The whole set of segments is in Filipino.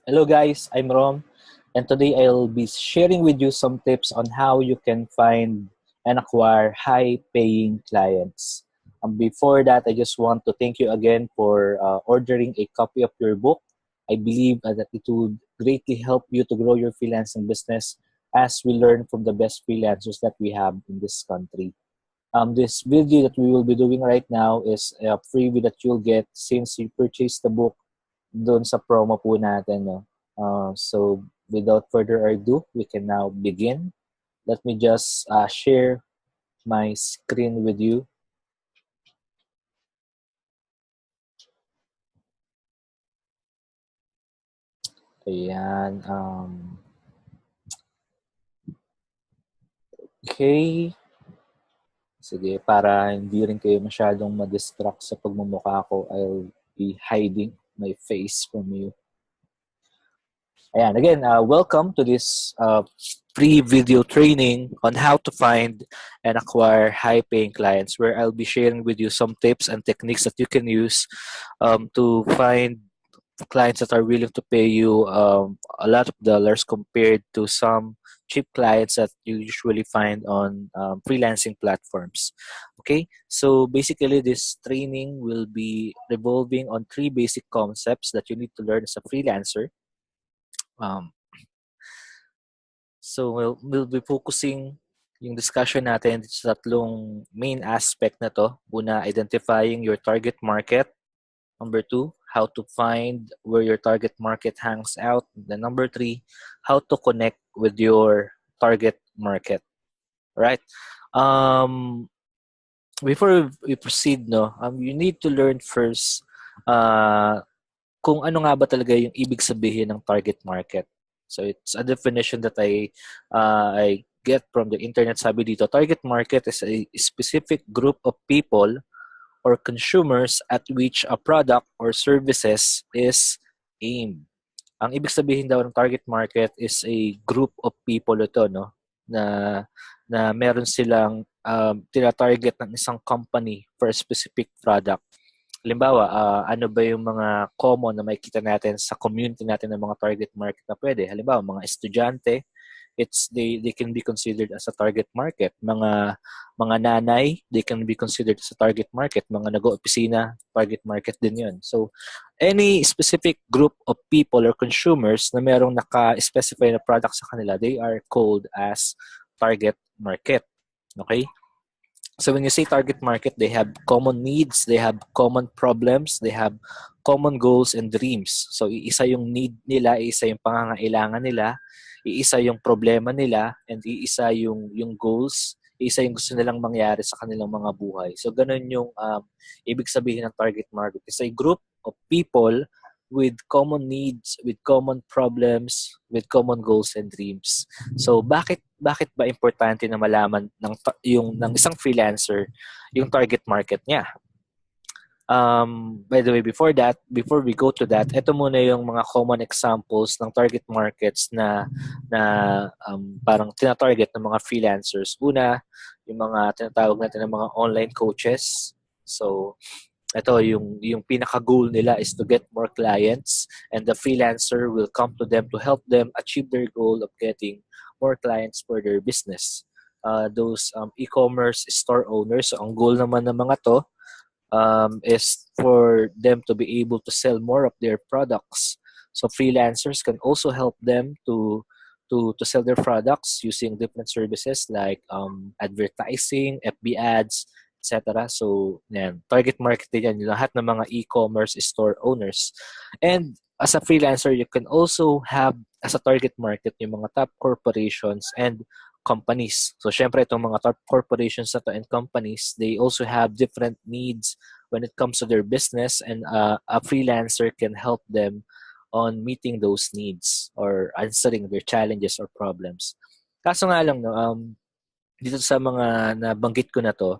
Hello guys, I'm Rom, and today I'll be sharing with you some tips on how you can find and acquire high-paying clients. Before that, I just want to thank you again for ordering a copy of your book. I believe that it would greatly help you to grow your freelancing business as we learn from the best freelancers that we have in this country. This video that we will be doing right now is a freebie that you'll get since you purchased the book doon sa promo po natin. No? So, without further ado, we can now begin. Let me just share my screen with you. Ayan. Okay. Sige, para hindi rin kayo masyadong ma-distract sa pagmumukha ko, I'll be hiding my face from you. Ayan, again, welcome to this free video training on how to find and acquire high-paying clients, where I'll be sharing with you some tips and techniques that you can use to find clients that are willing to pay you a lot of dollars compared to some cheap clients that you usually find on freelancing platforms. Okay, so basically this training will be revolving on three basic concepts that you need to learn as a freelancer. Um, So we'll be focusing yung discussion natin sa tatlong main aspect na to. Una, identifying your target market. Number two, how to find where your target market hangs out. Then number three, how to connect with your target market. Right? Um, Before we proceed, you need to learn first kung ano nga ba talaga yung ibig sabihin ng target market. So it's a definition that I get from the internet. Sabi dito, target market is a specific group of people or consumers at which a product or services is aimed. Ang ibig sabihin daw ng target market is a group of people ito, no? Na meron silang tina-target ng isang company for a specific product. Halimbawa, ano ba yung mga common na makikita natin sa community natin ng mga target market na pwede? Halimbawa, mga estudyante, they can be considered as a target market. Mga nanay, they can be considered as a target market. Mga nag-oopisina, target market din yun. So, any specific group of people or consumers na merong naka-specify na product sa kanila, they are called as target market. Okay? So when you say target market, they have common needs, they have common problems, they have common goals and dreams. So iisa yung need nila, iisa yung pangangailangan nila, iisa yung problema nila, and iisa yung goals, iisa yung gusto nilang mangyari sa kanilang mga buhay. So ganun yung ibig sabihin ng target market. It's a group of people with common needs, with common problems, with common goals and dreams. So bakit ba importante na malaman ng isang freelancer yung target market niya? By the way, before we go to that, ito muna yung mga common examples ng target markets na parang tina-target ng mga freelancers. Una, yung mga tinatawag natin ng mga online coaches. So ito yung pinaka-goal nila is to get more clients, and the freelancer will come to them to help them achieve their goal of getting more clients for their business. Those e-commerce store owners, so ang goal naman ng mga to is for them to be able to sell more of their products. So freelancers can also help them to sell their products using different services like advertising, FB ads, etc. So, yan, target market din yan, yung lahat ng mga e-commerce store owners. And as a freelancer, you can also have as a target market yung mga top corporations and companies. So, syempre, itong mga top corporations na to and companies, they also have different needs when it comes to their business, and a freelancer can help them on meeting those needs or answering their challenges or problems. Kaso nga lang, dito sa mga nabanggit ko na to,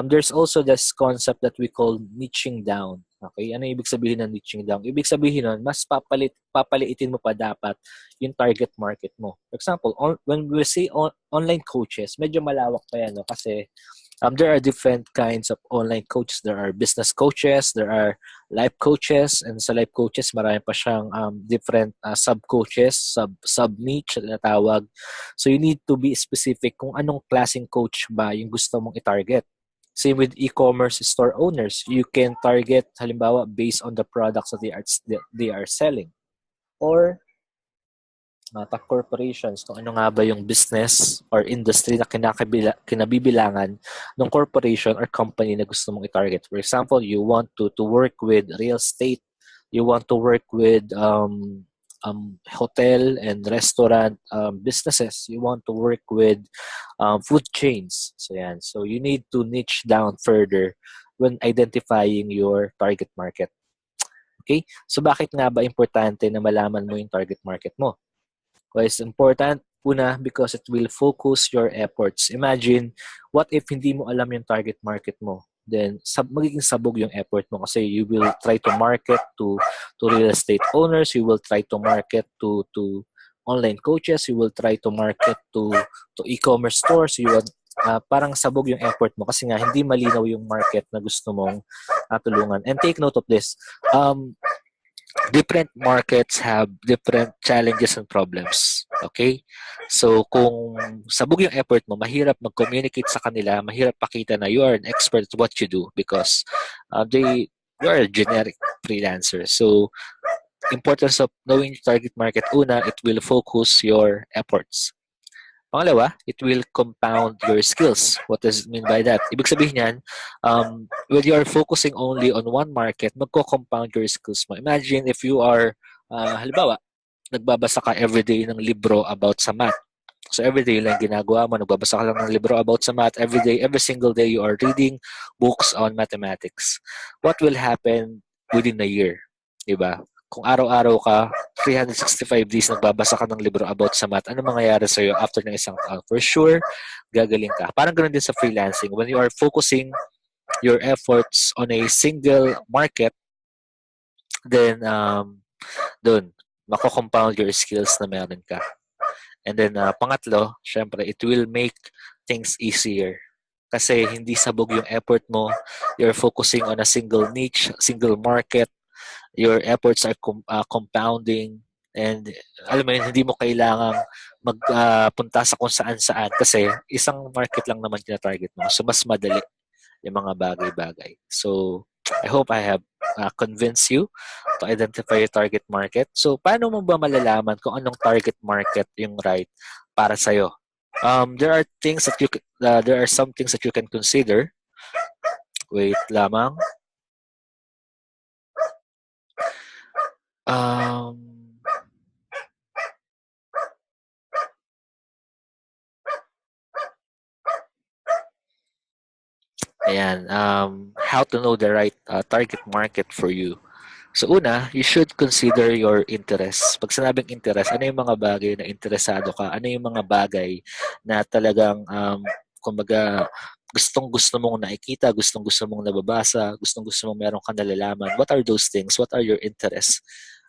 there's also this concept that we call niching down. Okay? Ano ibig sabihin ng niching down? Ibig sabihin nun, mas papaliitin mo pa dapat yung target market mo. For example, when we say online coaches, medyo malawak pa yan, no? Kasi There are different kinds of online coaches. There are business coaches, there are life coaches, and sa life coaches, marami pa siyang different sub-coaches, sub-niche na tawag. So you need to be specific kung anong klaseng coach ba yung gusto mong i-target. Same with e-commerce store owners. You can target, halimbawa, based on the products that they are selling. Or top corporations, kung ano nga ba yung business or industry na kinabibilangan ng corporation or company na gusto mong i-target. For example, you want to work with real estate, you want to work with hotel and restaurant businesses, you want to work with food chains. So yan. So you need to niche down further when identifying your target market. Okay? So bakit nga ba importante na malaman mo yung target market mo? Why is important? Una, because it will focus your efforts. Imagine, what if hindi mo alam yung target market mo? Then, magiging sabog yung effort mo kasi you will try to market to real estate owners, you will try to market to online coaches, you will try to market to e-commerce stores, you will, parang sabog yung effort mo kasi nga hindi malinaw yung market na gusto mong tulungan. And take note of this. Different markets have different challenges and problems. Okay? So, kung sabog yung effort mo, mahirap mag-communicate sa kanila, mahirap pakita na you are an expert at what you do because you are a generic freelancer. So, importance of knowing your target market, una, it will focus your efforts. Pangalawa, it will compound your skills. What does it mean by that? Ibig sabihin yan, when you are focusing only on one market, magko-compound your skills mo. Imagine if you are, halimbawa, nagbabasa ka everyday ng libro about sa math. So everyday lang ginagawa mo, nagbabasa ka lang ng libro about sa math. Every single day you are reading books on mathematics. What will happen within a year? Diba? Kung araw-araw ka, 365 days nagbabasa ka ng libro about sa math, ano mangyayari sa'yo after ng isang taon? For sure, gagaling ka. Parang ganoon din sa freelancing. When you are focusing your efforts on a single market, then doon, mako-compound your skills na meron ka. And then, pangatlo, syempre, it will make things easier. Kasi hindi sabog yung effort mo. You're focusing on a single niche, single market. Your efforts are compounding. And alam mo yun, hindi mo kailangang magpunta sa kung saan-saan kasi isang market lang naman tina-target mo. So, mas madali yung mga bagay-bagay. So, I hope I have convinced you to identify your target market. So, paano mo ba malalaman kung anong target market yung right para sa'yo? There are some things that you can consider. Wait lamang. Ayan, how to know the right target market for you. So una, you should consider your interests. Pag sinabing interest, ano yung mga bagay na interesado ka? Ano yung mga bagay na talagang, kumbaga, gustong-gusto mong nakikita, gustong-gusto mong nababasa, gustong-gusto mong meron ka nalalaman. What are those things? What are your interests?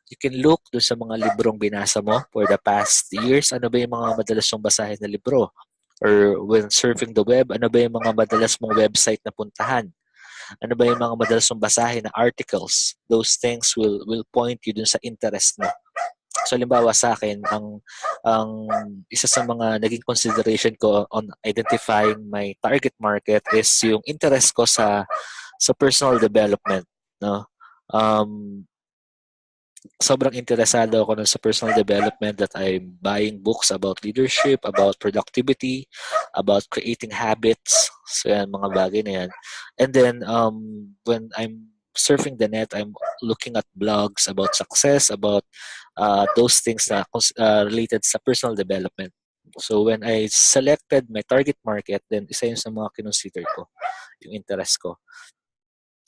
You can look doon sa mga librong binasa mo for the past years. Ano ba yung mga madalas mong basahin na libro? Or when surfing the web, ano ba yung mga madalas mong website na puntahan? Ano ba yung mga madalas mong basahin na articles? Those things will point you dun sa interest mo. So, halimbawa sa akin, ang isa sa mga naging consideration ko on identifying my target market is yung interest ko sa personal development, no? Sobrang interesado ako sa personal development that I'm buying books about leadership, about productivity, about creating habits. So yan, mga bagay na yan. And then, when I'm surfing the net, I'm looking at blogs about success, about those things na related sa personal development. So when I selected my target market, then isa yun sa mga kinonsider ko, yung interest ko.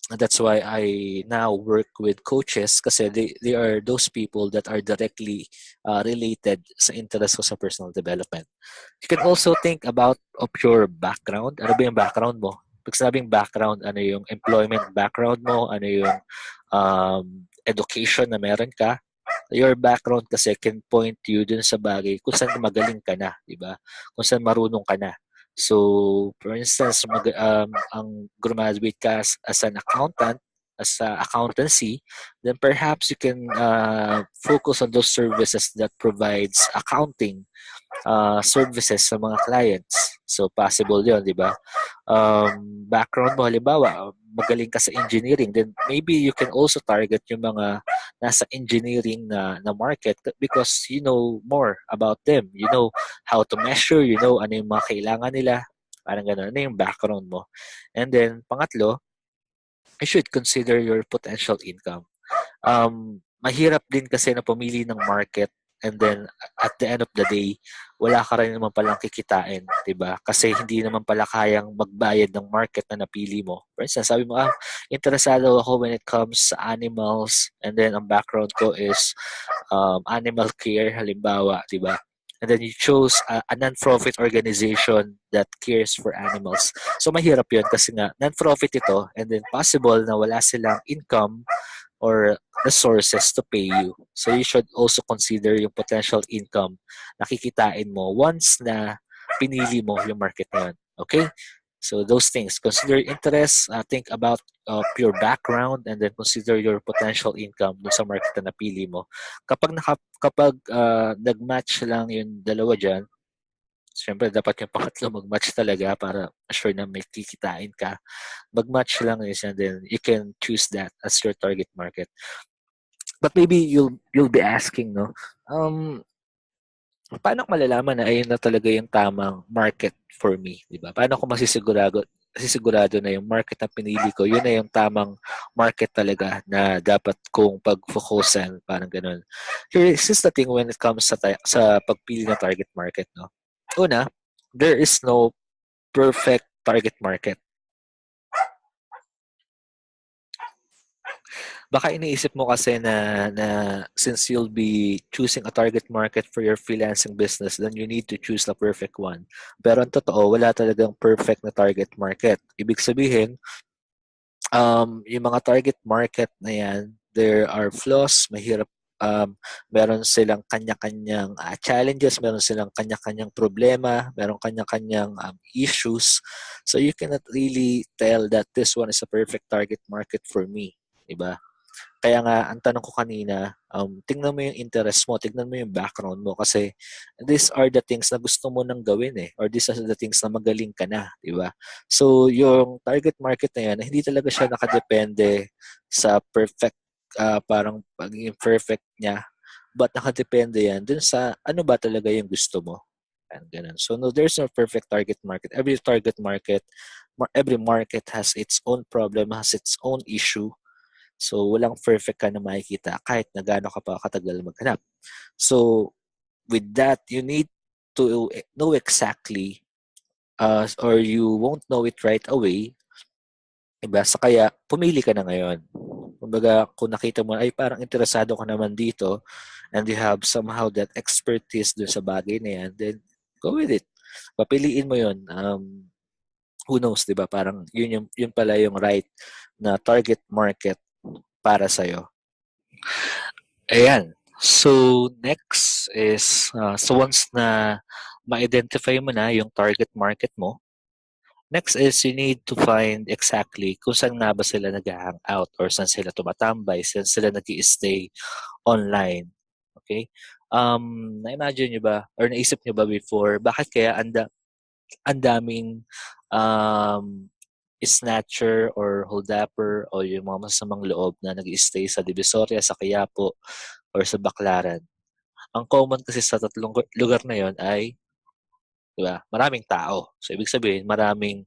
And that's why I now work with coaches kasi they are those people that are directly related sa interest ko sa personal development. You can also think about of your background. Ano ba yung background mo? Pag sabing background, ano yung employment background mo? Ano yung education na meron ka? Your background kasi can point you dun sa bagay kung saan magaling ka na, di ba? Kung saan marunong ka na. So, for instance, ang graduate ka as an accountant, as a accountancy, then perhaps you can focus on those services that provides accounting services sa mga clients. So, possible yun, di ba? Background mo, halimbawa, magaling ka sa engineering, then maybe you can also target yung mga nasa engineering na market because you know more about them. You know how to measure, you know ano yung mga kailangan nila, parang gano'n, ano yung background mo. And then, pangatlo, you should consider your potential income. Mahirap din kasi na pumili ng market and then at the end of the day, wala ka rin naman palang kikitain, 'di ba? Kasi hindi naman pala kayang magbayad ng market na napili mo. For instance, sabi mo, interesado ako when it comes sa animals and then ang background ko is animal care, halimbawa, 'di ba? And then you chose a non-profit organization that cares for animals. So mahirap 'yun kasi nga non-profit ito and then possible na wala silang income or resources to pay you. So you should also consider yung potential income na kikitain mo once na pinili mo yung market na yun. Okay? So those things, consider interest, think about your background, and then consider your potential income dun sa market na napili mo. Kapag nag-match lang yung dalawa dyan, siyempre dapat yung pangatlo mag-match talaga para sure na may kikitain ka. Mag-match lang is and then you can choose that as your target market. But maybe you'll be asking, no? Paano ko malalaman na ayun na talaga yung tamang market for me, 'di ba? Paano ko masisigurado na yung market na pinili ko, yun na yung tamang market talaga na dapat kong pag-focusan, parang ganun. Here is the thing when it comes sa pagpili ng target market, no? Una, there is no perfect target market. Baka iniisip mo kasi na since you'll be choosing a target market for your freelancing business, then you need to choose the perfect one. Pero ang totoo, wala talagang perfect na target market. Ibig sabihin, yung mga target market na yan, there are flaws, mahirap, meron silang kanya-kanyang challenges, meron silang kanya-kanyang problema, meron kanya-kanyang issues. So you cannot really tell that this one is a perfect target market for me. Diba? Kaya nga, ang tanong ko kanina, tingnan mo yung interest mo, tingnan mo yung background mo kasi these are the things na gusto mo nang gawin or these are the things na magaling ka na, di ba? So, yung target market na yan, hindi talaga siya nakadepende sa perfect, parang pagiging perfect niya, but nakadepende yan dun sa ano ba talaga yung gusto mo. And ganun. So, no, there's no perfect target market. Every market has its own problem, has its own issue. So, walang perfect ka na makikita kahit na gaano ka pa katagal maghanap. So, with that, you need to know exactly or you won't know it right away. Diba? So, kaya, pumili ka na ngayon. Kumbaga, kung nakita mo, ay parang interesado ka naman dito and you have somehow that expertise dun sa bagay na yan, then go with it. Papiliin mo yun. Who knows, di ba? Parang yun pala yung right na target market para sa'yo. Ayan. So, next is, so once na ma-identify mo na yung target market mo, next is you need to find exactly kung saan nga ba sila nag-hang out or saan sila tumatambay, saan sila nag-i-stay online. Okay? Na-imagine nyo ba or naisip nyo ba before, bakit kaya ang daming snatcher or holdapper o yung mga masamang loob na nag-i-stay sa Divisoria, sa Quiapo, or sa Baclaran. Ang common kasi sa tatlong lugar na yon ay, di ba, maraming tao. So, ibig sabihin, maraming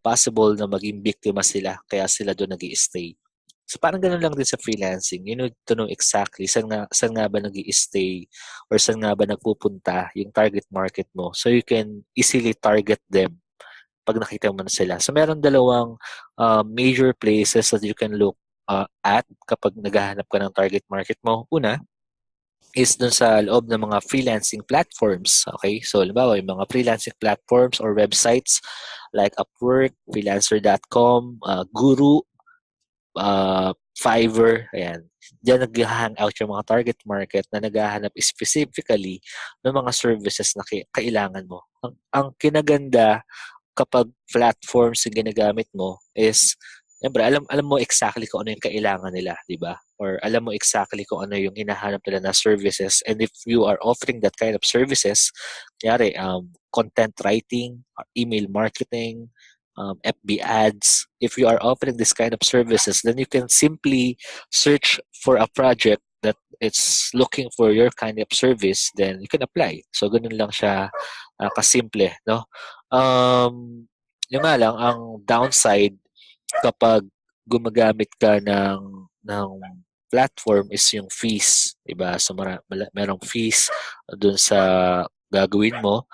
possible na maging biktima sila, kaya sila doon nag-i-stay. So, parang ganun lang din sa freelancing. You need to know exactly saan nga ba nag-i-stay or saan nga ba nagpupunta yung target market mo. So, you can easily target them pag nakita mo na sila. So, meron dalawang major places that you can look at kapag naghahanap ka ng target market mo. Una, is dun sa loob ng mga freelancing platforms. Okay? So, halimbawa, yung mga freelancing platforms or websites like Upwork, freelancer.com, Guru, Fiverr, ayan. Diyan nag-hang out yung mga target market na naghahanap specifically ng mga services na kailangan mo. Ang kinaganda kapag platforms yung ginagamit mo is, siyempre, alam mo exactly kung ano yung kailangan nila, di ba? Or alam mo exactly kung ano yung hinahanap nila na services. And if you are offering that kind of services, kanyari, content writing, email marketing, FB ads, if you are offering this kind of services, then you can simply search for a project that it's looking for your kind of service, then you can apply. So, ganun lang siya kasimple, no? Yung nga lang, ang downside kapag gumagamit ka ng platform is yung fees, 'di ba? So merong fees dun sa gagawin mo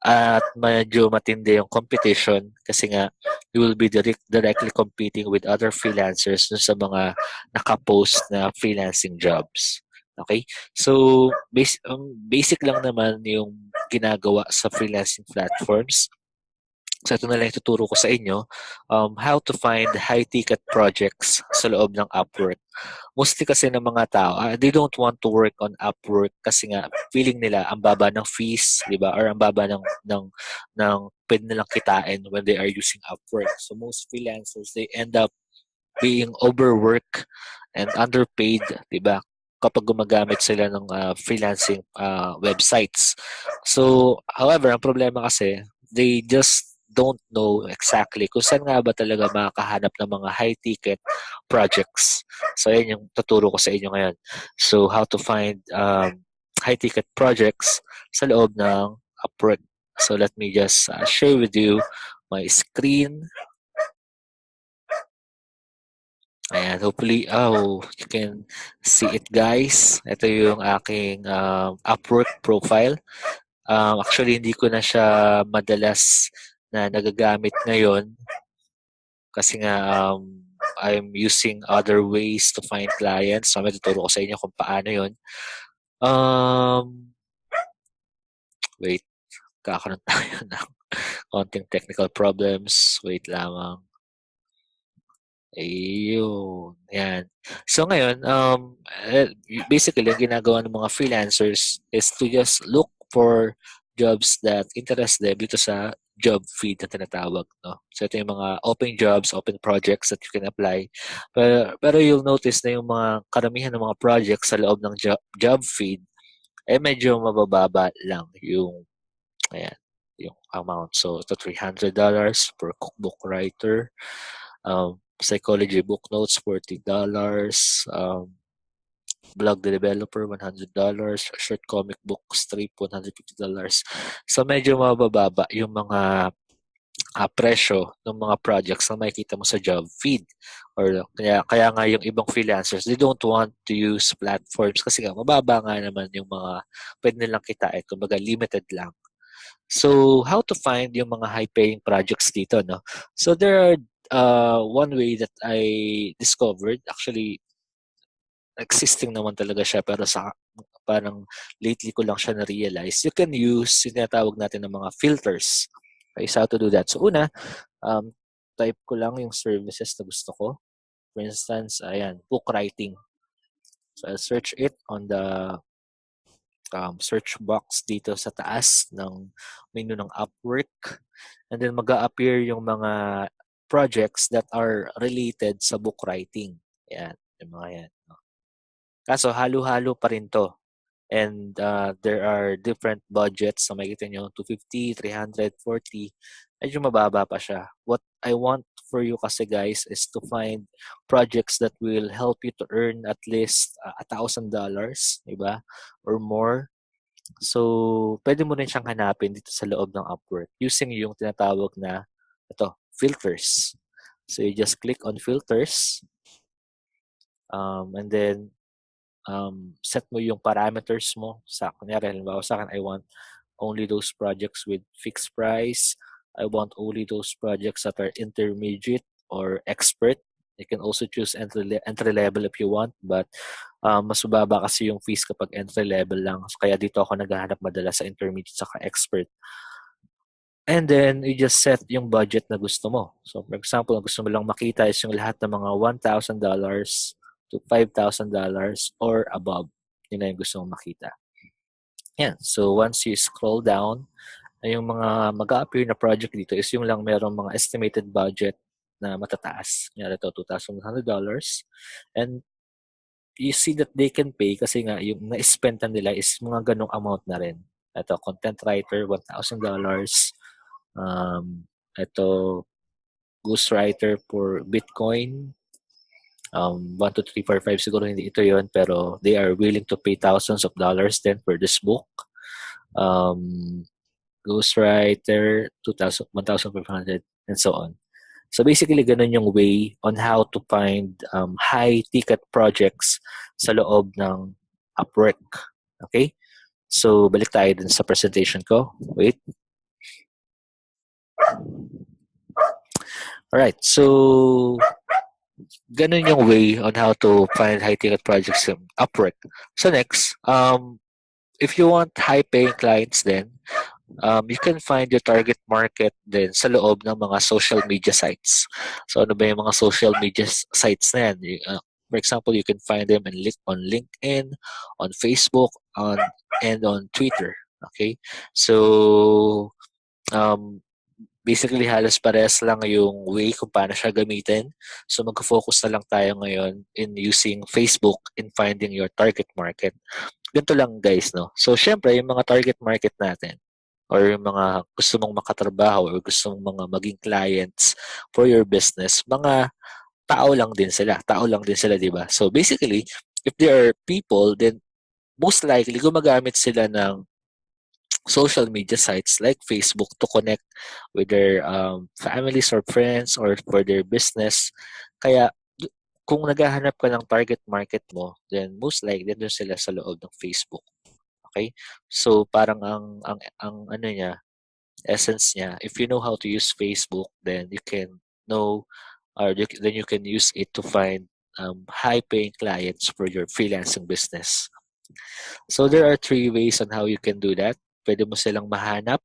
at medyo matindi yung competition kasi nga you will be directly competing with other freelancers dun sa mga nakapost na freelancing jobs. Okay? So basic lang naman yung ginagawa sa freelancing platforms. So ito na lang ituturo ko sa inyo, how to find high-ticket projects sa loob ng Upwork. Mostly kasi ng mga tao, they don't want to work on Upwork kasi nga feeling nila ang baba ng fees, di ba? Or ang baba ng pwede nilang kitain when they are using Upwork. So most freelancers, they end up being overworked and underpaid, di ba? Kapag gumagamit sila ng freelancing websites. So, however, ang problema kasi, they just don't know exactly kung saan nga ba talaga makakahanap ng mga high-ticket projects. So, yan yung tuturo ko sa inyo ngayon. So, how to find high-ticket projects sa loob ng Upwork. So, let me just share with you my screen. Ayan, hopefully, you can see it guys. Ito yung aking Upwork profile. Actually, hindi ko na siya madalas na nagagamit ngayon kasi nga I'm using other ways to find clients. So, may tuturo ko sa inyo kung paano yun. Wait, kakaroon tayo ng konting technical problems. Wait lamang. Ayun, yan. So ngayon, basically, ang ginagawa ng mga freelancers is to just look for jobs that interest them dito sa job feed na tinatawag. No? So ito yung mga open jobs, open projects that you can apply. Pero you'll notice na yung mga karamihan ng mga projects sa loob ng job feed, medyo mabababa lang yung, ayan, yung amount. So ito $300 per cookbook writer. Psychology book notes, $40. Blog the developer, $100. Short comic book strip, $150. So medyo mabababa yung mga presyo ng mga projects na makikita mo sa job feed. Or kaya nga yung ibang freelancers, they don't want to use platforms kasi nga mababa nga naman yung mga pwede nilang kitain. Kumbaga limited lang. So, how to find yung mga high-paying projects dito, no? So, there are one way that I discovered, actually, existing naman talaga siya, pero parang lately ko lang siya na-realize. You can use yung tinatawag natin ng mga filters. Okay, so how to do that? So, una, type ko lang yung services na gusto ko. For instance, ayan, book writing. So, I'll search it on the search box dito sa taas ng menu ng Upwork. And then mag-a-appear yung mga projects that are related sa book writing. Yan, yung mga yan. Kaso halo-halo pa rin to. And there are different budgets. So makikita nyo, 250, 340. Medyo mababa pa siya. What I want for you kasi guys is to find projects that will help you to earn at least $1,000, diba? Or more. So, pwede mo rin siyang hanapin dito sa loob ng Upwork using yung tinatawag na filters. So, you just click on filters and then set mo yung parameters mo. Kunyari, halimbawa sa akin, I want only those projects with fixed price. I want only those projects that are intermediate or expert. You can also choose entry level if you want, but mas mababa kasi yung fees kapag entry level lang. So, kaya dito ako naghahanap madalas sa intermediate saka expert. And then, you just set yung budget na gusto mo. So, for example, gusto mo lang makita is yung lahat ng mga $1,000 to $5,000 or above. Yun na yung gusto mong makita. Yan. So, once you scroll down, yung mga mag-a-appear na project dito is yung lang merong mga estimated budget na matataas. Kaya ito, $2,100. And you see that they can pay kasi nga yung na-spend na nila is mga ganong amount na rin. Ito, content writer, $1,000. Ito, ghostwriter for Bitcoin. 1, 2, 3, 4, 5 siguro hindi ito yon, pero they are willing to pay thousands of dollars then for this book. Ghostwriter, 2,000, 1,500, and so on. So basically, ganun yung way on how to find high-ticket projects sa loob ng Upwork. Okay? So, balik tayo dun sa presentation ko. Wait. Alright, so ganun yung way on how to find high-ticket projects in Upwork. So next, if you want high-paying clients then, you can find your target market din sa loob ng mga social media sites. So ano ba yung mga social media sites na yan? For example, you can find them on LinkedIn, on Facebook, and on Twitter. Okay? So, basically, halos parehas lang yung way kung paano siya gamitin. So, mag-focus na lang tayo ngayon in using Facebook in finding your target market. Ganito lang guys, no? So, syempre, yung mga target market natin, or yung mga gusto mong makatrabaho or gusto mong mga maging clients for your business, mga tao lang din sila. Tao lang din sila, di ba? So basically, if there are people, then most likely gumagamit sila ng social media sites like Facebook to connect with their families or friends or for their business. Kaya kung naghahanap ka ng target market mo, then most likely doon sila sa loob ng Facebook. Okay? So parang ang ano niya, essence niya, if you know how to use Facebook, then you can know or then you can use it to find high-paying clients for your freelancing business. So there are 3 ways on how you can do that. Pwede mo silang mahanap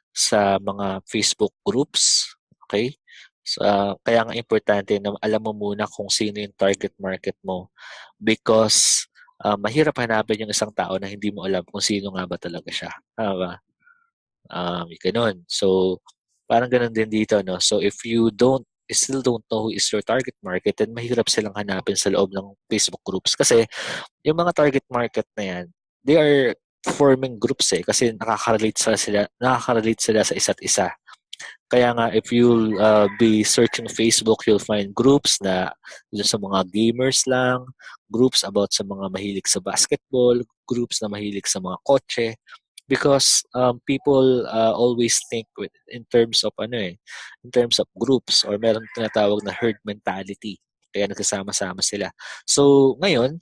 sa mga Facebook groups. Okay? So, kaya nga importante na alam mo muna kung sino yung target market mo because mahirap hanapin yung isang tao na hindi mo alam kung sino nga ba talaga siya. Tama ba? Ganun. So, parang ganun din dito, no? So, if you still don't know who is your target market, then mahirap silang hanapin sa loob ng Facebook groups. Kasi, yung mga target market na yan, they are forming groups kasi nakaka-relate sila sa isa't isa. Kaya nga, if you'll be searching Facebook, you'll find groups na sa mga gamers lang, groups about sa mga mahilig sa basketball, groups na mahilig sa mga kotse, because people always think in terms of in terms of groups or meron tinatawag na herd mentality. Kaya nagsasama-sama sila. So, ngayon,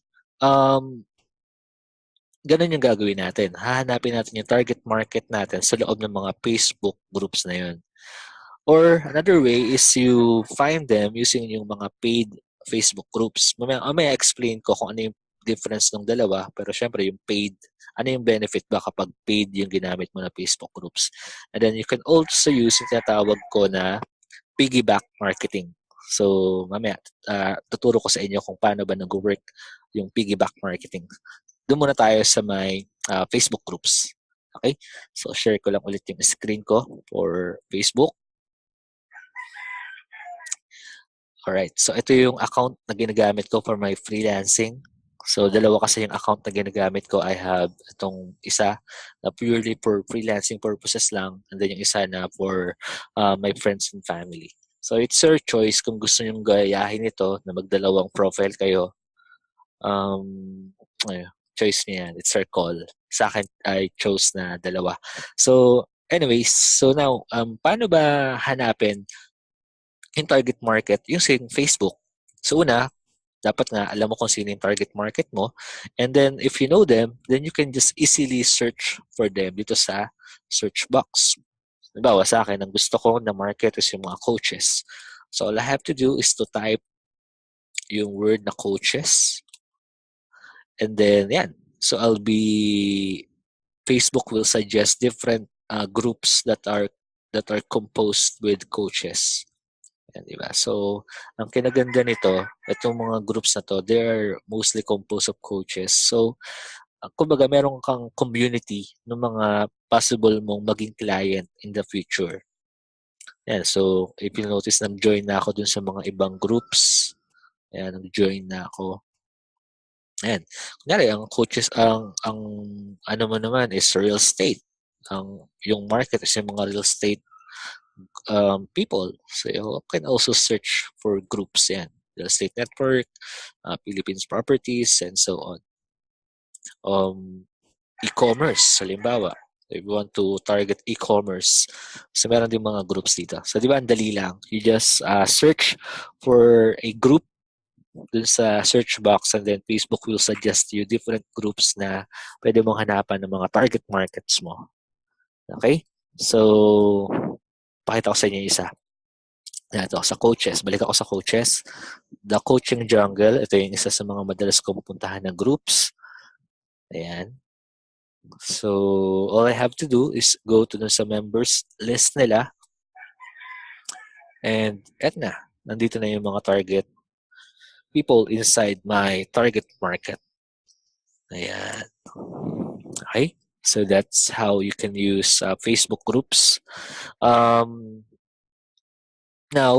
ganun yung gagawin natin. Hahanapin natin yung target market natin sa loob ng mga Facebook groups na yun. Or another way is you find them using yung mga paid Facebook groups. Mamaya explain ko kung ano yung difference ng dalawa. Pero syempre yung paid, ano yung benefit ba kapag paid yung ginamit mo na Facebook groups. And then you can also use yung tinatawag ko na piggyback marketing. So mamaya tuturo ko sa inyo kung paano ba nag-work yung piggyback marketing. Doon muna tayo sa may Facebook groups. Okay? So share ko lang ulit yung screen ko for Facebook. Alright, so ito yung account na ginagamit ko for my freelancing. So dalawa kasi yung account na ginagamit ko. I have itong isa na purely for freelancing purposes lang, and then yung isa na for my friends and family. So it's your choice kung gusto nyong gayahin ito na magdalawang profile kayo. Choice niya yan. It's your call. Sa akin, I chose na dalawa. So anyways, so now, paano ba hanapin yung target market using Facebook? So una, dapat nga alam mo kung sino yung target market mo. And then if you know them, then you can just easily search for them dito sa search box. Halimbawa sa akin, ang gusto ko na market is yung mga coaches. So all I have to do is to type yung word na coaches. And then yan. So Facebook will suggest different groups that are composed with coaches. Yan, di ba? So, ang kinaganda nito, itong mga groups na to, they are mostly composed of coaches. So, kumbaga, meron kang community ng mga possible mong maging client in the future. Yan, so, if you notice, nag-join na ako dun sa mga ibang groups. Ayan, nag-join na ako. Ayan. Kunyari, ang coaches, ang ano mo naman is real estate. Yung market is yung mga real estate people. So you can also search for groups yan. Real Estate Network, Philippines Properties, and so on. E-commerce, halimbawa. If you want to target e-commerce, so meron din mga groups dito. So di ba, ang dali lang. You just search for a group dun sa search box, and then Facebook will suggest you different groups na pwede mong hanapan ng mga target markets mo. Okay? So, pakita ko sa inyo isa. Ito, sa coaches. Balik ako sa coaches. The Coaching Jungle. Ito yung isa sa mga madalas kong pupuntahan na groups. Ayan. So, all I have to do is go to sa members list nila. And, eto na. Nandito na yung mga target people inside my target market. Ayan. Okay? So, that's how you can use Facebook groups. Now,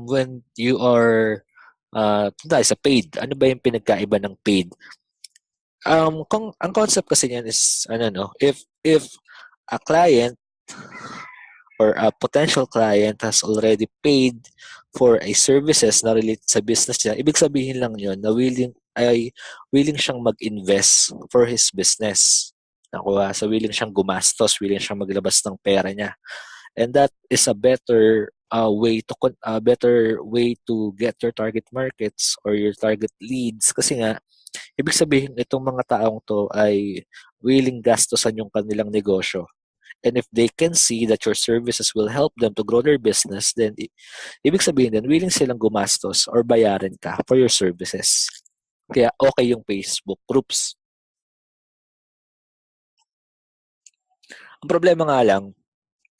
when you are sa paid, ano ba yung pinagkaiba ng paid? Ang concept kasi niyan is if a client or a potential client has already paid for a services na related sa business niya, ibig sabihin lang yun na willing siyang mag-invest for his business. Nakuha, so willing siyang gumastos, willing siyang maglabas ng pera niya. And that is a better better way to get your target markets or your target leads, kasi nga ibig sabihin itong mga taong to ay willing gastosan yung kanilang negosyo. And if they can see that your services will help them to grow their business, then ibig sabihin din willing silang gumastos or bayaran ka for your services. Kaya okay yung Facebook groups. Ang problema nga lang,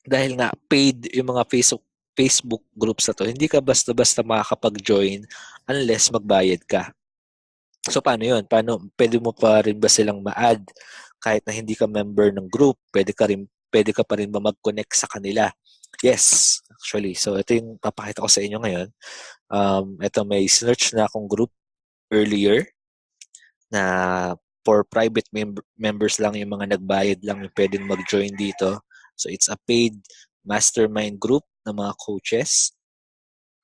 dahil nga paid yung mga Facebook groups na to, hindi ka basta-basta makakapag-join unless magbayad ka. So, paano yun? Pwede mo pa rin ba silang ma-add kahit na hindi ka member ng group? Pwede ka pa rin ba mag-connect sa kanila? Yes, actually. So, ito yung papakita ko sa inyo ngayon. Ito, may search na akong group earlier na for private members lang, yung mga nagbayad lang yung pwedeng mag-join dito. So, it's a paid mastermind group ng mga coaches.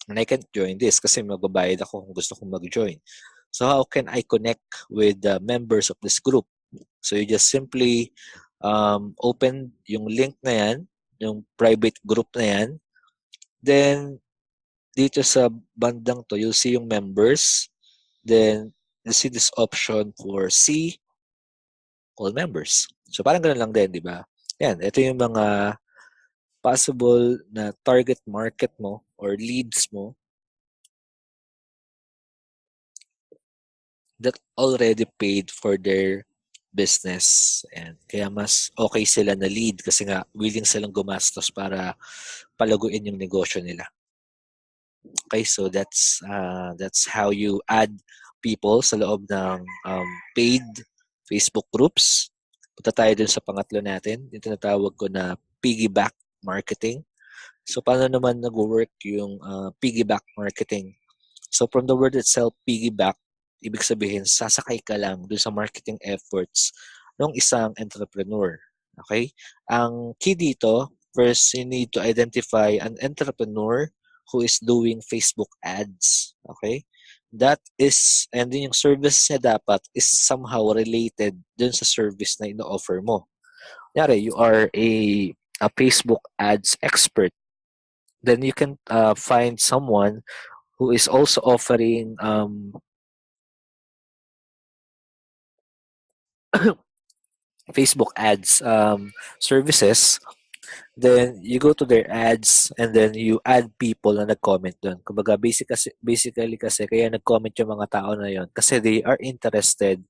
And I can't join this kasi magbabayad ako kung gusto kong mag-join. So, how can I connect with the members of this group? So, you just simply open yung link na yan, yung private group na yan. Then, dito sa bandang to, you'll see yung members. Then, you see this option for see all members. So, parang ganun lang din, di ba? Yan, ito yung mga possible na target market mo or leads mo that already paid for their business. And kaya mas okay sila na lead kasi nga willing silang gumastos para palaguin yung negosyo nila. Okay, so that's how you add people sa loob ng paid Facebook groups. Punta tayo dun sa pangatlo natin. Yung tinatawag ko na piggyback marketing. So, paano naman nag-work yung piggyback marketing? So, from the word itself, piggyback, ibig sabihin, sasakay ka lang dun sa marketing efforts ng isang entrepreneur. Okay? Ang key dito, first, you need to identify an entrepreneur who is doing Facebook ads. Okay? That is, and then yung service niya dapat is somehow related dun sa service na ino-offer mo. Kunyari, you are a Facebook ads expert. Then you can find someone who is also offering Facebook ads services. Then you go to their ads and then you add people na nag-comment doon. Kumbaga basically kasi kaya nag-comment yung mga tao na yon kasi they are interested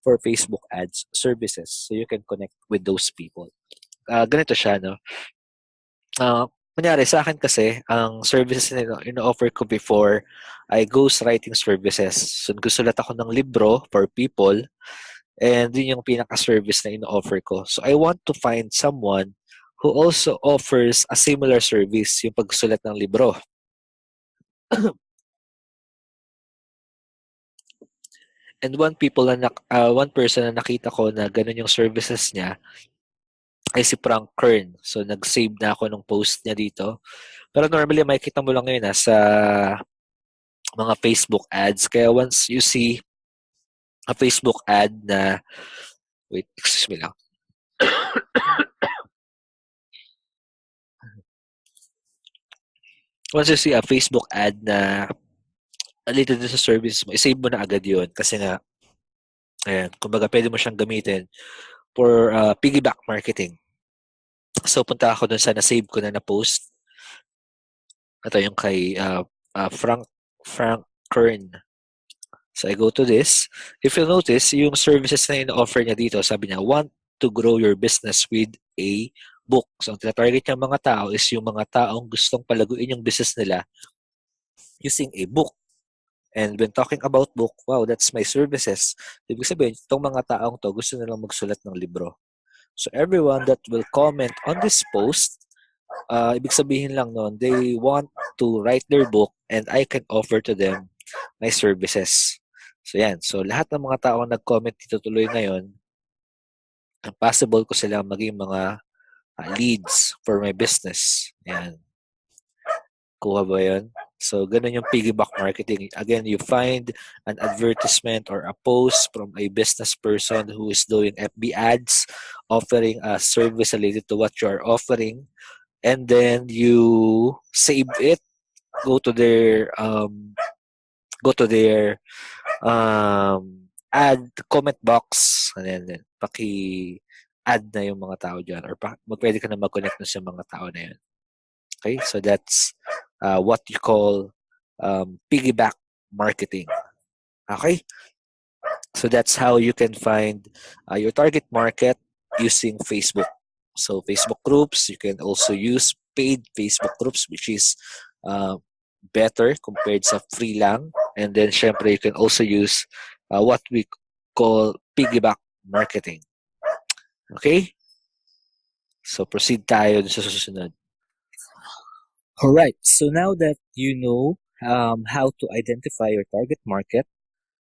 for Facebook ads services. So you can connect with those people. Ganito siya, no? Kunyari sa akin kasi, ang services na ino-offer ko before ay ghostwriting services. So, nagsusulat ako ng libro for people and yun yung pinaka-service na ino-offer ko. So, I want to find someone who also offers a similar service, yung pagsulat ng libro. And one person na nakita ko na ganun yung services niya ay si Frank Kern. So, nag-save na ako ng post niya dito. Pero normally, makikita mo lang ngayon sa mga Facebook ads. Kaya once you see a Facebook ad na, wait, excuse me lang. Once you see a Facebook ad na related sa services mo, isave mo na agad yun. Kasi nga, ayan, kumbaga pwede mo siyang gamitin for piggyback marketing. So, punta ako dun sa na-save ko na post. Ito yung kay Frank Kern. So, I go to this. If you'll notice, yung services na ino-offer niya dito, sabi niya, want to grow your business with a book. So, ang tinatarget niyang mga tao is yung mga taong gustong palaguin yung business nila using a book. And when talking about book, wow, that's my services. Ibig sabihin, itong mga taong to, gusto nilang magsulat ng libro. So, everyone that will comment on this post, ibig sabihin lang nun, they want to write their book and I can offer to them my services. So, yan. So, lahat ng mga taong nag-comment dito tuloy ngayon, possible ko silang maging mga leads for my business. Yan. Kuha ba yun? So, ganun yung piggyback marketing. Again, you find an advertisement or a post from a business person who is doing FB ads, offering a service related to what you are offering, and then you save it, go to their add comment box, and then paki-add na yung mga tao dyan or pwede ka na mag-connect na sa mga tao na yun. Okay, so that's what you call piggyback marketing. Okay, so that's how you can find your target market using Facebook. So Facebook groups, you can also use paid Facebook groups, which is uh, better compared sa free lang. And then, syempre, you can also use what we call piggyback marketing. Okay? So, proceed tayo sa susunod. Alright, so now that you know how to identify your target market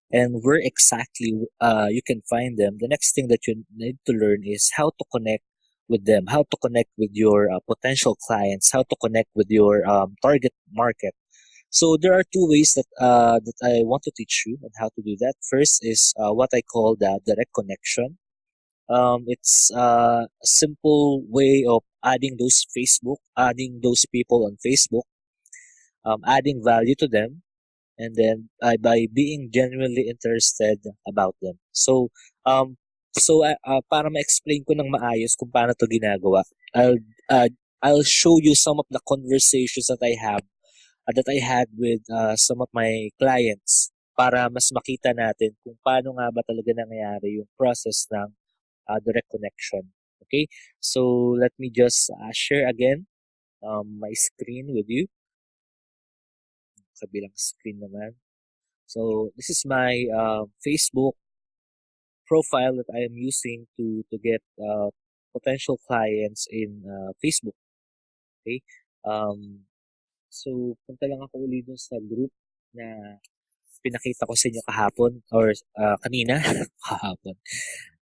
and where exactly you can find them, the next thing that you need to learn is how to connect with them, how to connect with your potential clients, how to connect with your target market. So there are two ways that I want to teach you on how to do that. First is what I call the direct connection. It's a simple way of adding those people on Facebook, adding value to them, and then by being genuinely interested about them. So para ma-explain ko ng maayos kung paano to ginagawa, I'll uh, I'll show you some of the conversations that I had with some of my clients para mas makita natin kung paano nga ba talaga nangyayari yung process ng direct connection. Okay? So let me just share again my screen with you. Kabilang screen naman. So this is my Facebook profile that I am using to get potential clients in Facebook. Okay? Um, so punta lang ako ulit dun sa group na pinakita ko sa inyo kahapon or kanina kahapon.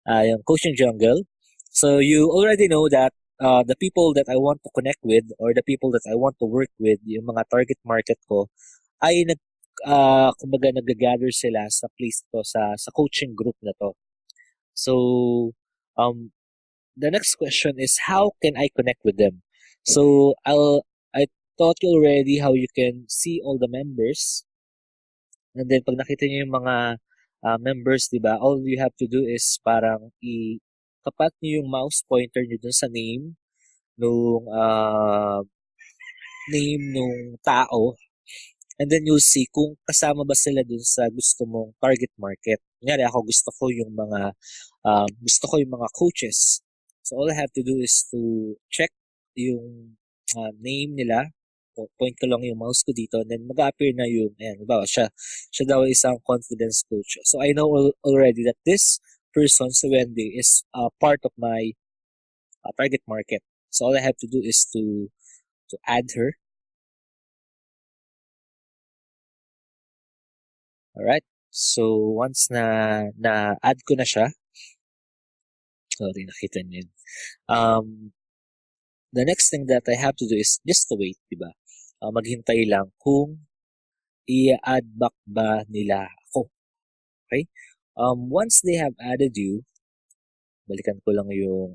Yung Coaching Jungle. So you already know that the people that I want to connect with or the people that I want to work with, yung mga target market ko, ay kumbaga nag-gather sila sa place to sa coaching group na to. So um the next question is how can I connect with them? So I taught you already how you can see all the members. And then pag nakita niyo yung mga members, 'di ba? All you have to do is parang tapat niyo yung mouse pointer niyo dun sa name nung tao. And then you'll see kung kasama ba sila dun sa gusto mong target market. Kunyari ako gusto ko yung mga coaches. So all I have to do is to check yung name nila. Point ko lang yung mouse ko dito, and then mag-appear na yung, ayan, bawa siya daw isang confidence coach. So I know already that this person, si Wendy, is part of my target market. So all I have to do is to add her. Alright. So once na add ko na siya, sorry, nakita niyo yun. The next thing that I have to do is just to wait, di ba? Maghintay lang kung i-add back ba nila ako. Okay? Once they have added you, balikan ko lang yung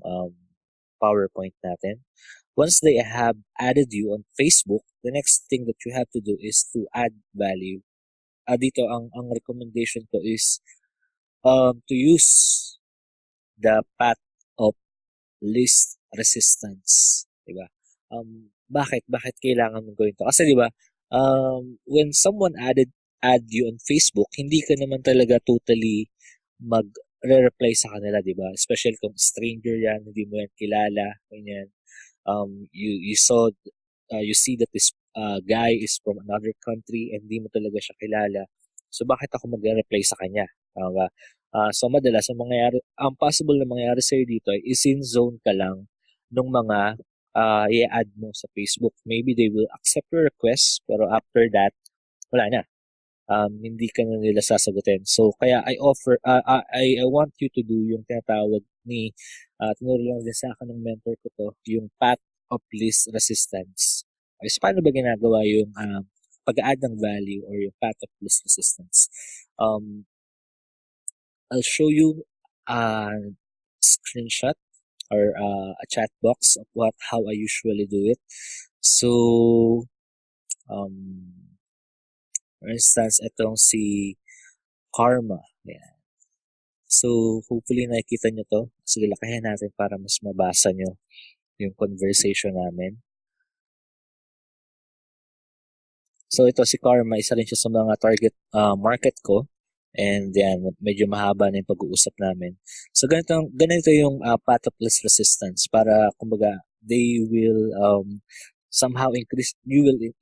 PowerPoint natin. Once they have added you on Facebook, the next thing that you have to do is to add value. Dito, ang recommendation ko is to use the path of least resistance. Diba? Bakit kailangan mong gawin to? Kasi diba, when someone add you on Facebook, hindi ka naman talaga totally mag-reply sa kanila, diba? Especially kung stranger yan, hindi mo yan kilala, ganyan. You saw, you see that this guy is from another country and hindi mo talaga siya kilala. So bakit ako mag-reply sa kanya? Tama ba? So madalas ang possible na mangyayari sa'yo dito ay is-in zone ka lang ng mga i-add mo sa Facebook. Maybe they will accept your request, pero after that, wala na. Hindi ka na nila sasagutin. So kaya I want you to do yung tinatawag ni tinuro lang din sa akin ng mentor ko to, yung path of least resistance. Okay, so paano ba ginagawa yung pag-add ng value or yung path of least resistance? I'll show you a screenshot or a chat box of how I usually do it. So, for instance, itong si Karma. Ayan. So, hopefully nakikita nyo to. Sige, lakayan natin para mas mabasa nyo yung conversation namin. So, ito si Karma, isa rin siya sa mga target market ko. And yan, medyo mahaba na yung pag-uusap namin. So, ganito yung path of least resistance para, kumbaga, you will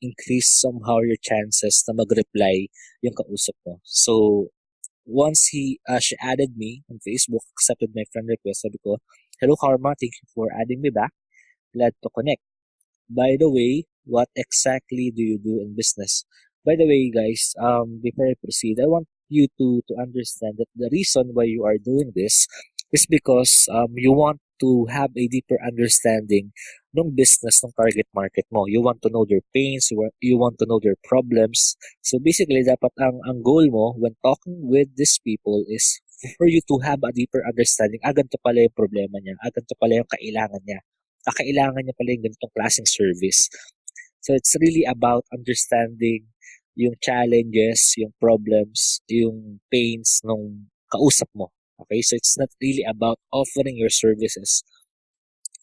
increase somehow your chances na mag-reply yung kausap mo. So, once she added me on Facebook, accepted my friend request, sabi ko, "Hello Karma, thank you for adding me back. Glad to connect. By the way, what exactly do you do in business?" By the way, guys, before I proceed, I want you to understand that the reason why you are doing this is because you want to have a deeper understanding ng business ng target market mo. You want to know their pains, you want to know their problems. So basically, dapat ang goal mo when talking with these people is for you to have a deeper understanding. Ganito pala yung problema niya. Ganito pala yung kailangan niya. Kailangan niya pala yung ganitong klaseng service. So it's really about understanding yung challenges, yung problems, yung pains nung kausap mo. Okay? So it's not really about offering your services.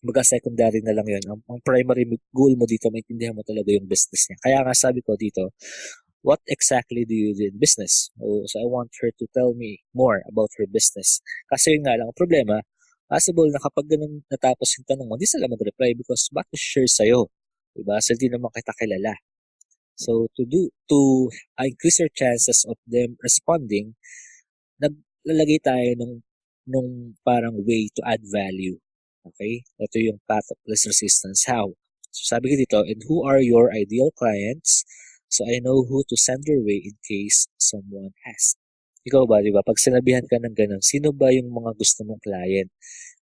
Baga secondary na lang yun. Ang primary goal mo dito, maintindihan mo talaga yung business niya. Kaya nga sabi ko dito, what exactly do you do in business? So I want her to tell me more about her business. Kasi yun nga lang, ang problema, possible na kapag ganun natapos yung tanong mo, hindi sila mag-reply because bakit share sa'yo? Diba? So hindi naman kita kilala. So to increase your chances of them responding, naglalagay tayo nung parang way to add value. Okay? Ito yung path of least resistance. How? So sabi ko dito, and who are your ideal clients? So I know who to send your way in case someone asks. Ikaw ba, di ba? Pag sinabihan ka ng ganun, sino ba yung mga gusto mong client?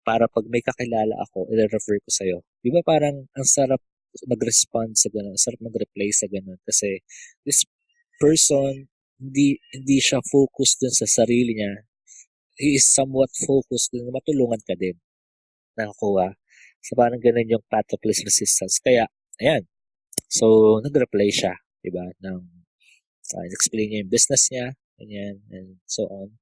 Para pag may kakilala ako, i-refer ko sa'yo. Di ba parang ang sarap mag-respond sa ganun, ang sarap mag-reply sa ganun. Kasi this person, hindi siya focused dun sa sarili niya. He is somewhat focused dun na matulungan ka din. Nakakuha. So parang ganun yung path of least resistance. Kaya, ayan. So, nag-reply siya, diba? Explain niya yung business niya, ganyan, and so on.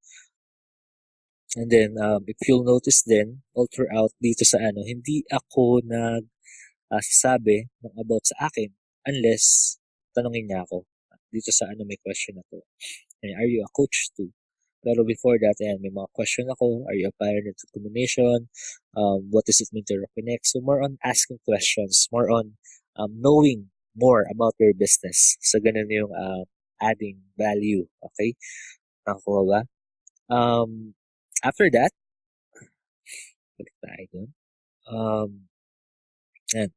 And then, if you'll notice din, all throughout dito sa hindi ako sasabi ng about sa akin unless tanungin niya ako. Dito sa may question na to. And are you a coach too? Pero before that, ayan, may mga question ako. Are you a pioneer to combination? What does it mean to reconnect? So more on asking questions, more on knowing more about your business. So, ganun yung adding value. Okay? Nakuha ba? After that, balik tayo dun. Um, yan.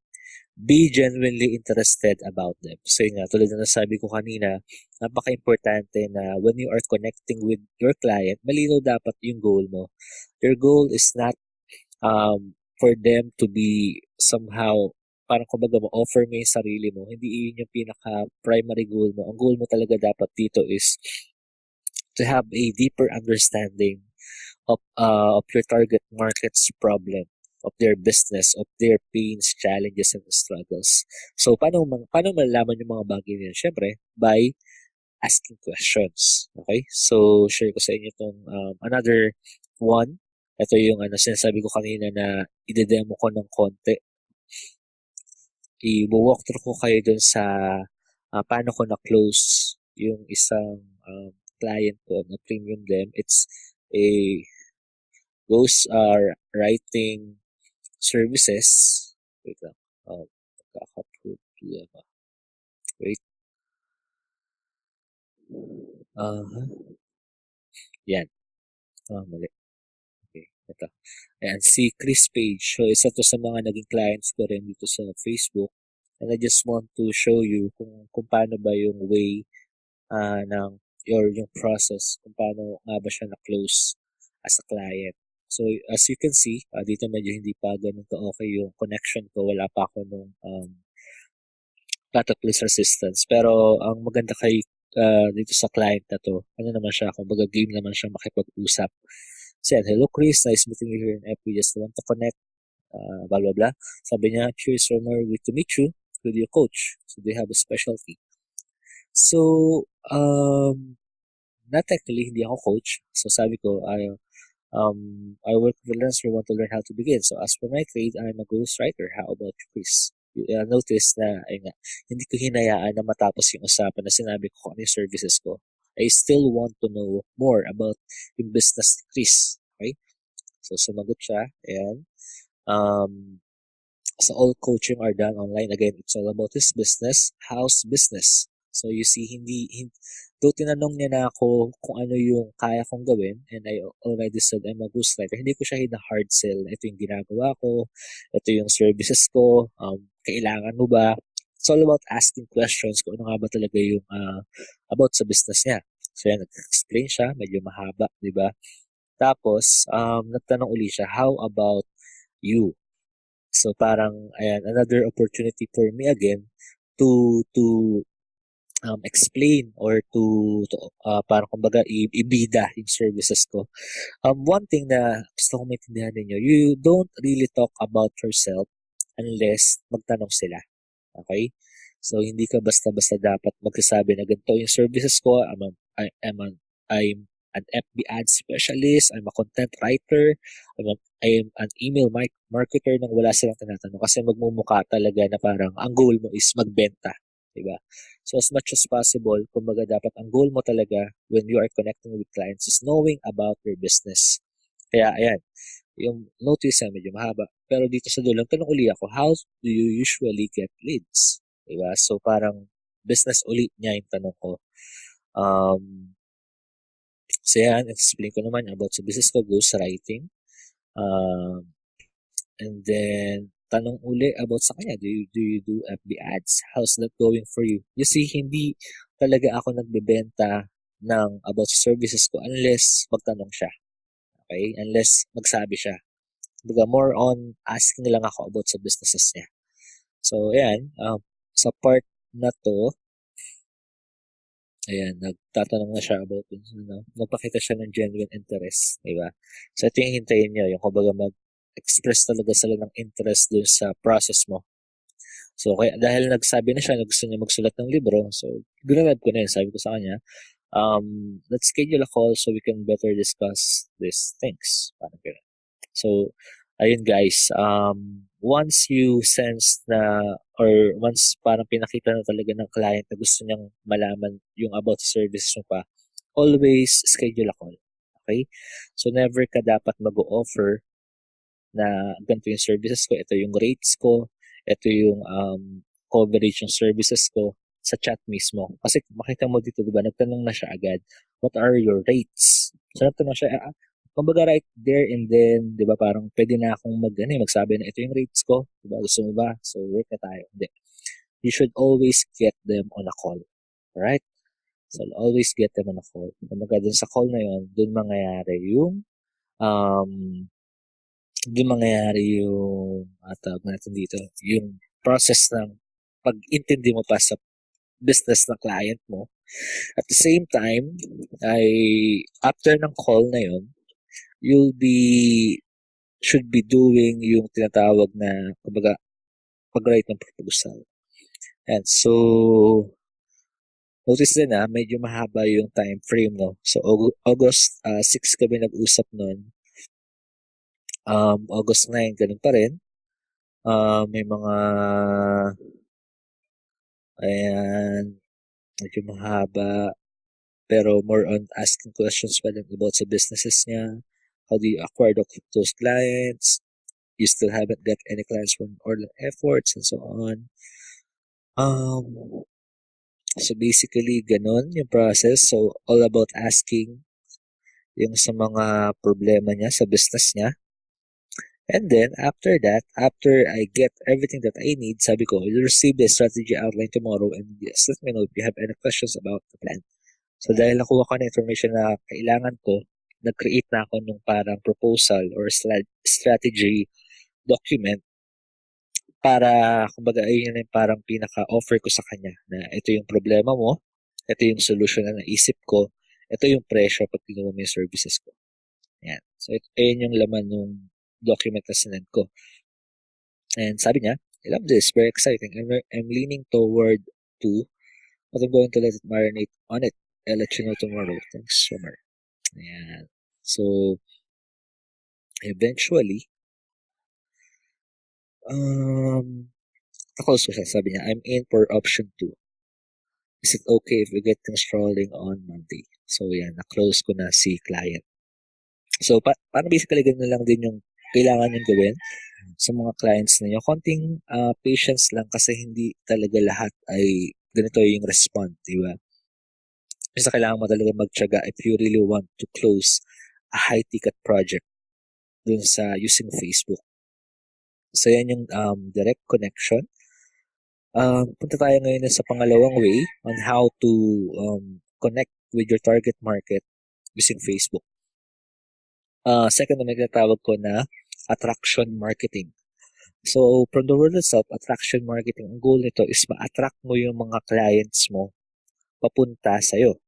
Be genuinely interested about them. So yun nga, tulad na nasabi ko kanina, napaka-importante na when you are connecting with your client, malinaw dapat yung goal mo. Your goal is not for them to be somehow, parang kumbaga ma-offer mo yung sarili mo. Hindi yun yung pinaka-primary goal mo. Ang goal mo talaga dapat dito is to have a deeper understanding of your target market's problem, of their business, of their pains, challenges, and struggles. So, paano malalaman yung mga bagay na yun? Siyempre, by asking questions. Okay? So, share ko sa inyo itong another one. Ito yung sinasabi ko kanina na ide-demo ko ng konti. I-walk through ko kayo dun sa paano ko na-close yung isang client ko na premium dem. It's a those are writing services. Wait lang. Problema. Wait. Yan. Mali. Okay. Ito. Ayan, si Chris Page. So, isa to sa mga naging clients ko rin dito sa Facebook. And I just want to show you kung paano ba yung way ng yung process, kung paano nga ba siya na-close as a client. So, as you can see, dito medyo hindi pa ganun ka okay yung connection ko. Wala pa ako nung data place resistance. Pero, ang maganda kay dito sa client na to, ano naman siya, kumbaga game naman siya makipag-usap. Said, hello Chris, nice meeting you here in FB. Just want to connect, blah, blah, blah. Sabi niya, cheers, Romar, good to meet you with your coach. So, they have a specialty. So, not technically, hindi ako coach. So, sabi ko, I work with freelance who want to learn how to begin. So, as for my trade, I'm a ghostwriter. How about you, Chris? Notice na, ayun nga, hindi ko hinayaan na matapos yung usapan na sinabi ko kung ano yung services ko. I still want to know more about yung business ni Chris. Okay? So, sumagot siya. Ayan. So, all coaching are done online. Again, it's all about his business, house business. So, you see, though tinanong niya na ako kung ano yung kaya kong gawin, and I already said I'm a ghostwriter, hindi ko siya hard sell. Ito yung ginagawa ko, ito yung services ko, kailangan mo ba? It's all about asking questions kung ano nga ba talaga yung about sa business niya. So, yan, nag-explain siya, medyo mahaba, di ba? Tapos, nagtanong uli siya, how about you? So parang ayan, another opportunity for me again to explain or to parang kumbaga ibida yung services ko. One thing na gusto kong maintindihan ninyo, you don't really talk about yourself unless magtanong sila. Okay? So hindi ka basta-basta dapat magsasabi na ganito yung services ko. I'm an FB ad specialist, I'm a content writer, I am an email marketer nang wala silang tinatanong kasi magmumukha talaga na parang ang goal mo is magbenta, di ba? So as much as possible, kumbaga dapat ang goal mo talaga when you are connecting with clients is knowing about your business. Kaya ayan, yung notice na medyo mahaba. Pero dito sa dulang, tanong uli ako, how do you usually get leads? Diba? So parang business uli niya yung tanong ko. So yan, explain ko naman about sa business ko, ghostwriting. And then, tanong uli about sa kanya, do you do FB ads? How's that going for you? You see, hindi talaga ako nagbebenta ng about services ko unless magtanong siya. Okay? Unless magsabi siya. Baga, more on asking lang ako about sa businesses niya. So, ayan, sa part na to, ayan, nagtatanong na siya about it. Nagpakita siya ng genuine interest, di ba? So, ito yung hintayin nyo, yung kumbaga mag-express talaga sila ng interest dun sa process mo. So, kaya dahil nagsabi na siya na gusto niya magsulat ng libro, so, ginagab ko na yun, sabi ko sa kanya, let's schedule a call so we can better discuss these things. Parang gano'n. So, ayun guys, once you sense na, or once parang pinakita na talaga ng client na gusto niyang malaman yung about services mo pa, always schedule a call. Okay? So, never ka dapat mag-offer na ganito yung services ko, ito yung rates ko, ito yung coverage ng services ko sa chat mismo. Kasi makita mo dito, di ba, nagtanong na siya agad, what are your rates? So, nagtanong siya, kumbaga right there and then, di ba, parang pwede na akong magsabi na ito yung rates ko. Di ba, gusto mo ba? So, work na tayo. Hindi. You should always get them on a call. Alright? So, always get them on a call. Kumbaga, dun sa call na yun, dun mangyayari yung um, tawag natin dito, yung process ng pag-intindi mo pa sa business ng client mo. At the same time, ay after ng call na yun, you'll be, should be doing yung tinatawag na, kumbaga, pag-write ng proposal. And so, notice din medyo mahaba yung time frame, no? So, August 6 kami nag-usap nun. August 9, ganun pa rin. May mga, ayan, medyo mahaba, pero more on asking questions pa lang about sa businesses niya. How do you acquire those clients? You still haven't got any clients from all the efforts and so on. So basically, ganun yung process. So, all about asking yung sa mga problema niya sa business niya. And then, after that, after I get everything that I need, sabi ko, you'll receive the strategy outline tomorrow and just let me know if you have any questions about the plan. So, dahil nakuha ko na information na kailangan ko, nag-create na ako ng parang proposal or strategy document para, kumbaga, ayun yung parang pinaka-offer ko sa kanya na ito yung problema mo, ito yung solution na naisip ko, ito yung presyo pag kinuha mo yung services ko. Yan. So, ayun yung laman ng document na sinend ko. And sabi niya, I love this, very exciting. I'm leaning toward to, but I'm going to let it marinate on it. I'll let you know tomorrow. Thanks, Summer. Ayan. So, eventually, ako siya, sabi niya, I'm in for option 2. Is it okay if we get things rolling on Monday? So, yan, na-close ko na si client. So, parang basically ganun lang din yung kailangan yung gawin sa mga clients ninyo. Konting patience lang kasi hindi talaga lahat ay ganito yung respond, di ba? Kasi kailangan mo talaga magtiyaga if you really want to close a high-ticket project dun sa using Facebook. So, yan yung direct connection. Punta tayo ngayon sa pangalawang way on how to connect with your target market using Facebook. Second na nagtatawag ko na attraction marketing. So, from the world itself, attraction marketing, ang goal nito is ma-attract mo yung mga clients mo papunta sa'yo.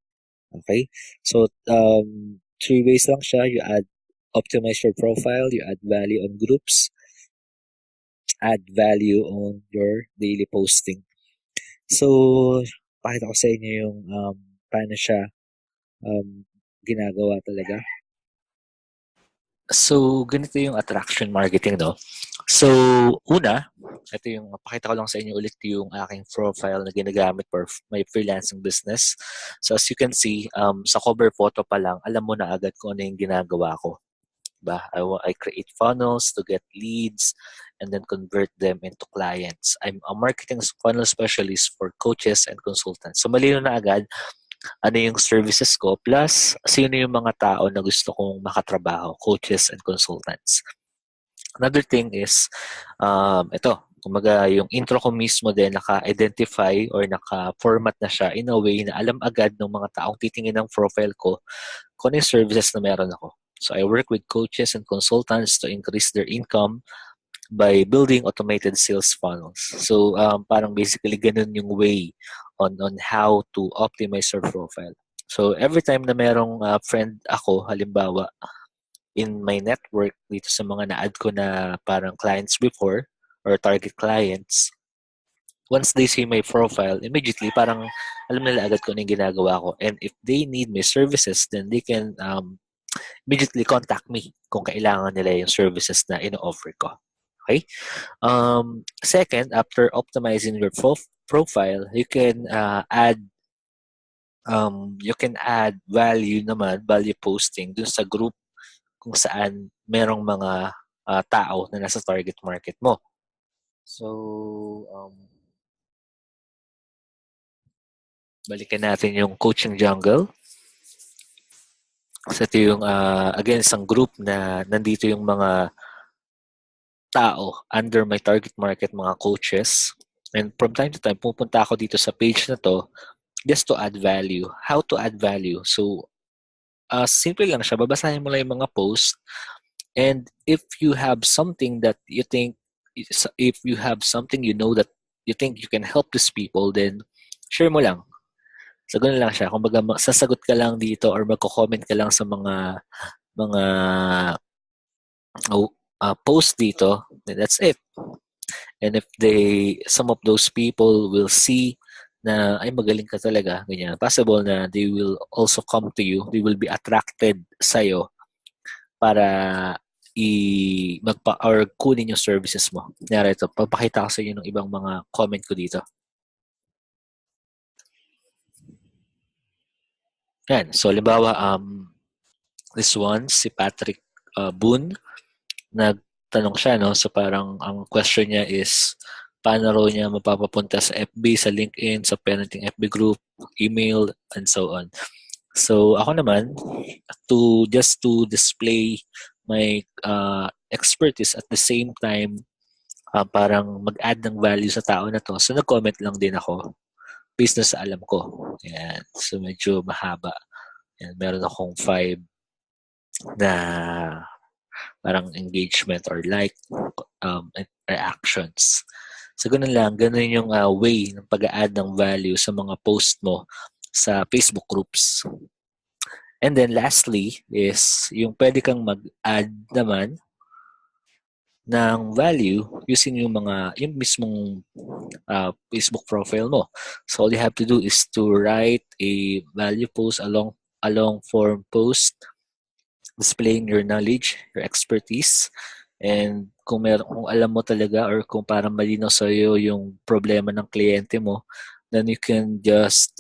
Okay? So, 3 ways lang siya. You optimize your profile, you add value on groups, add value on your daily posting. So, pakita ko sa inyo yung paano siya ginagawa talaga. So, ganito yung attraction marketing, no? So, una, ito yung, pakita ko lang sa inyo ulit yung aking profile na ginagamit for my freelancing business. So, as you can see, sa cover photo pa lang, alam mo na agad kung ano yung ginagawa ko. Diba? I create funnels to get leads and then convert them into clients. I'm a marketing funnel specialist for coaches and consultants. So, malino na agad ano yung services ko, plus sino yung mga tao na gusto kong makatrabaho, coaches and consultants. Another thing is, ito, kumaga yung intro ko mismo din, naka-identify or naka-format na siya in a way na alam agad ng mga taong titingin ng profile ko kung ano yung services na meron ako. So I work with coaches and consultants to increase their income by building automated sales funnels. So parang basically ganun yung way on how to optimize your profile. So every time na merong friend ako, halimbawa, in my network dito sa mga na-add ko na parang clients before or target clients, once they see my profile, immediately parang alam nila agad kung ano yung ginagawa ko. And if they need my services, then they can immediately contact me kung kailangan nila yung services na ino-offer ko. Okay? Second, after optimizing your profile, you can add value posting dun sa group kung saan merong mga tao na nasa target market mo. So, Balikan natin yung coaching jungle. Kasi ito yung, again, isang group na nandito yung mga tao under my target market, mga coaches. And from time to time, pupunta ako dito sa page na to just to add value. How to add value? So, simple lang siya. Babasahin mo lang yung mga post. And if you have something that you think, if you have something you know that you think you can help these people, then share mo lang. So, ganun lang siya. Kung sasagot ka lang dito or magko-comment ka lang sa mga post dito, then that's it. And if some of those people will see na ay magaling ka talaga, ganyan, possible na they will also come to you, they will be attracted sa'yo para or kunin yung services mo. Kaya ito, papakita ko sa inyo ng ibang mga comment ko dito. Yan. So, halimbawa, this one, si Patrick Boone, nagtanong siya, no? So, parang ang question niya is, paano raw niya mapapapunta sa FB, sa LinkedIn, sa parenting FB group, email, and so on. So, ako naman, just to display my expertise at the same time, parang mag-add ng value sa tao na to. So, nag-comment lang din ako based na sa alam ko. Yan. So, medyo mahaba. Yan. Meron akong 5 na parang engagement or like reactions. So, ganun lang. Ganun yung way ng pag-add ng value sa mga post mo sa Facebook groups. And then lastly is yung pwede kang mag-add naman ng value using yung mismong Facebook profile mo. So all you have to do is to write a value post, a long form post displaying your knowledge, your expertise, and kung alam mo talaga or kung parang malinaw sa iyo yung problema ng kliyente mo, then you can just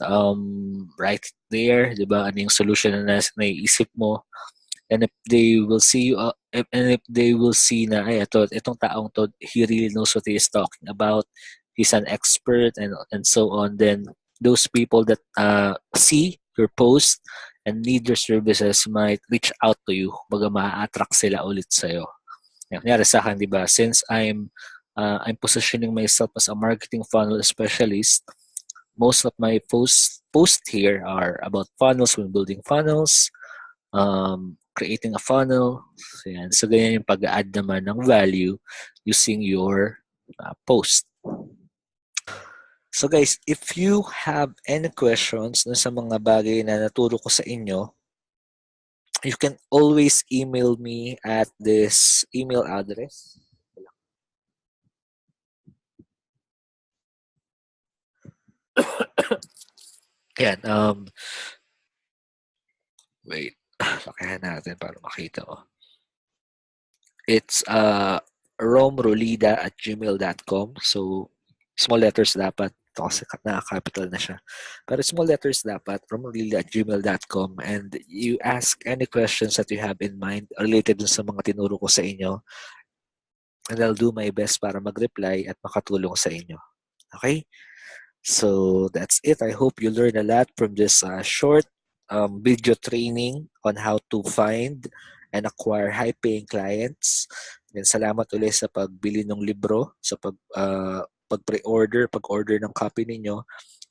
write it there, 'di ba? Ano yung solution na naiisip mo? And if they will see you, and if they will see na ay itong taong to, he really knows what he is talking about, he's an expert, and so on, then those people that see your post and need your services might reach out to you. Baga ma-attract sila ulit sa'yo. Kunyari sa akin, di ba, since I'm positioning myself as a marketing funnel specialist, most of my posts here are about funnels, when building funnels, creating a funnel. So, yan. So, ganyan yung pag-add naman ng value using your post. So guys, if you have any questions sa mga bagay na naturo ko sa inyo, you can always email me at this email address. Yan. Wait. Lakayan natin para makita mo. It's romrolida@gmail.com. So, small letters dapat. Ito kasi naka-capital na siya. Pero small letters dapat, romrolida@gmail.com. And you ask any questions that you have in mind related dun sa mga tinuro ko sa inyo. And I'll do my best para mag-reply at makatulong sa inyo. Okay? So, that's it. I hope you learned a lot from this short video training on how to find and acquire high-paying clients. And salamat ulit sa pagbili ng libro, sa pag-order ng copy ninyo.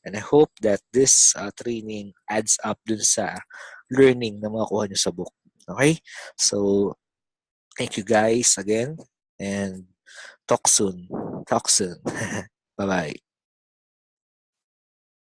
And I hope that this training adds up dun sa learning na makukuha nyo sa book. Okay? So, thank you guys again. And talk soon. Talk soon. Bye-bye.